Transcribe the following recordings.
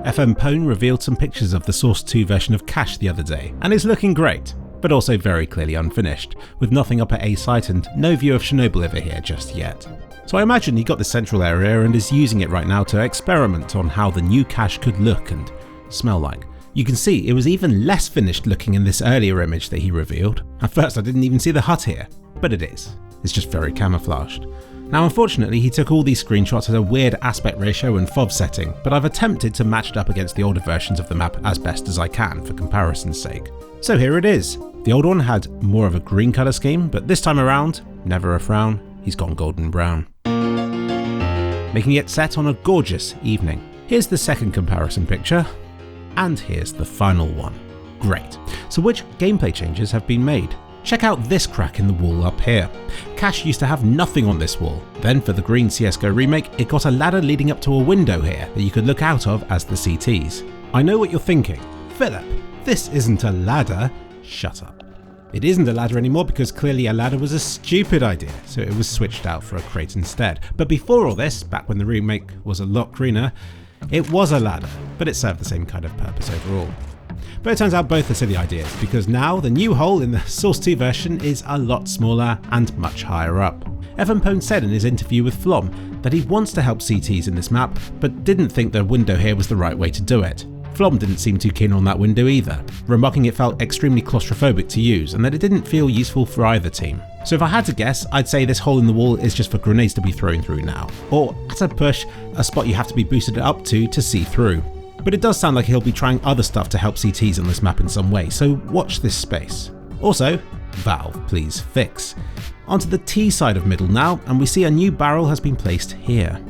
FMPone revealed some pictures of the Source 2 version of Cache the other day, and it's looking great, but also very clearly unfinished, with nothing up at A site and no view of Chernobyl over here just yet. So I imagine he got the central area and is using it right now to experiment on how the new cache could look and smell like. You can see it was even less finished looking in this earlier image that he revealed. At first I didn't even see the hut here, but it is. It's just very camouflaged. Now unfortunately he took all these screenshots at a weird aspect ratio and FOV setting, but I've attempted to match it up against the older versions of the map as best as I can for comparison's sake. So here it is. The old one had more of a green colour scheme, but this time around, never a frown, he's gone golden brown, making it set on a gorgeous evening. Here's the second comparison picture, and here's the final one. Great. So which gameplay changes have been made? Check out this crack in the wall up here. Cache used to have nothing on this wall. Then for the green CSGO remake, it got a ladder leading up to a window here that you could look out of as the CTs. I know what you're thinking. Philip, this isn't a ladder. Shut up. It isn't a ladder anymore because clearly a ladder was a stupid idea, so it was switched out for a crate instead. But before all this, back when the remake was a lot greener, it was a ladder, but it served the same kind of purpose overall. But it turns out both are silly ideas, because now the new hole in the Source 2 version is a lot smaller and much higher up. FMPone said in his interview with Flom that he wants to help CTs in this map, but didn't think the window here was the right way to do it. Flom didn't seem too keen on that window either, remarking it felt extremely claustrophobic to use and that it didn't feel useful for either team. So if I had to guess, I'd say this hole in the wall is just for grenades to be thrown through now, or at a push, a spot you have to be boosted up to see through. But it does sound like he'll be trying other stuff to help CTs on this map in some way, so watch this space. Also, Valve, please fix. Onto the T side of middle now, and we see a new barrel has been placed here.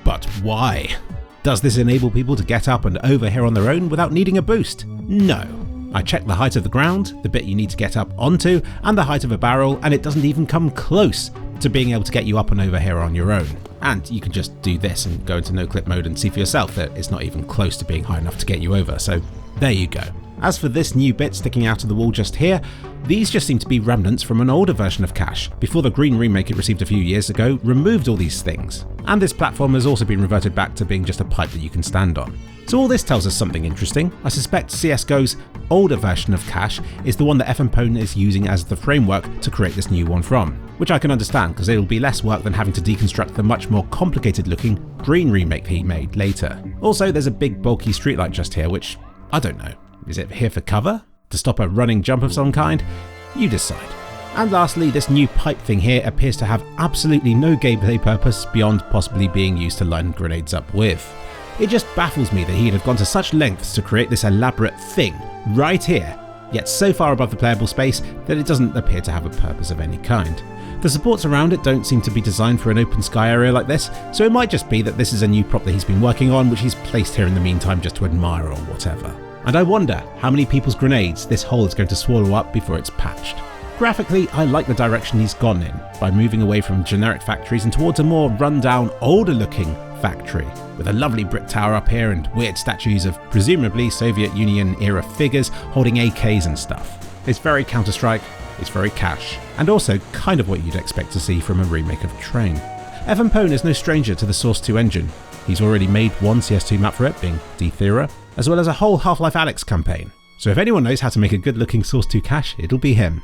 But why? Does this enable people to get up and over here on their own without needing a boost? No. I checked the height of the ground, the bit you need to get up onto, and the height of a barrel, and it doesn't even come close to being able to get you up and over here on your own. And you can just do this and go into no clip mode and see for yourself that it's not even close to being high enough to get you over, so there you go. As for this new bit sticking out of the wall just here, these just seem to be remnants from an older version of Cache, before the green remake it received a few years ago removed all these things. And this platform has also been reverted back to being just a pipe that you can stand on. So all this tells us something interesting. I suspect CSGO's older version of Cache is the one that FMPone is using as the framework to create this new one from, which I can understand because it'll be less work than having to deconstruct the much more complicated looking green remake he made later. Also, there's a big bulky streetlight just here, which, I don't know, is it here for cover? To stop a running jump of some kind? You decide. And lastly, this new pipe thing here appears to have absolutely no gameplay purpose beyond possibly being used to line grenades up with. It just baffles me that he'd have gone to such lengths to create this elaborate thing right here, yet so far above the playable space that it doesn't appear to have a purpose of any kind. The supports around it don't seem to be designed for an open sky area like this, so it might just be that this is a new prop that he's been working on which he's placed here in the meantime just to admire or whatever. And I wonder how many people's grenades this hole is going to swallow up before it's patched. Graphically, I like the direction he's gone in, by moving away from generic factories and towards a more run-down, older-looking factory, with a lovely brick tower up here and weird statues of presumably Soviet Union-era figures holding AKs and stuff. It's very Counter-Strike, it's very Cache, and also kind of what you'd expect to see from a remake of Train. FMPone is no stranger to the Source 2 engine. He's already made one CS2 map for it, being D-Thera, as well as a whole Half-Life Alyx campaign. So if anyone knows how to make a good-looking Source 2 Cache, it'll be him.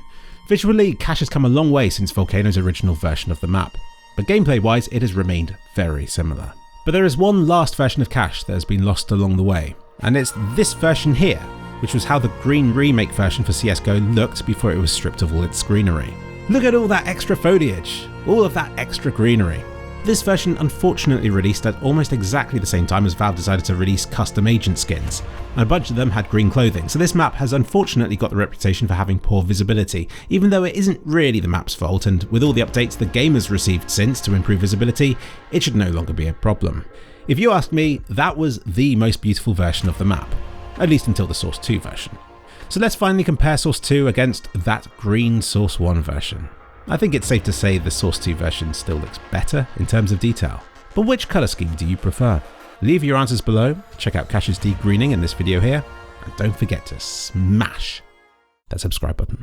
Visually, Cache has come a long way since Volcano's original version of the map, but gameplay-wise it has remained very similar. But there is one last version of Cache that has been lost along the way, and it's this version here, which was how the green remake version for CSGO looked before it was stripped of all its greenery. Look at all that extra foliage, all of that extra greenery. This version unfortunately released at almost exactly the same time as Valve decided to release custom agent skins, and a bunch of them had green clothing, so this map has unfortunately got the reputation for having poor visibility, even though it isn't really the map's fault, and with all the updates the game has received since to improve visibility, it should no longer be a problem. If you ask me, that was the most beautiful version of the map, at least until the Source 2 version. So let's finally compare Source 2 against that green Source 1 version. I think it's safe to say the Source 2 version still looks better in terms of detail. But which colour scheme do you prefer? Leave your answers below, check out Cache's degreening in this video here, and don't forget to smash that subscribe button.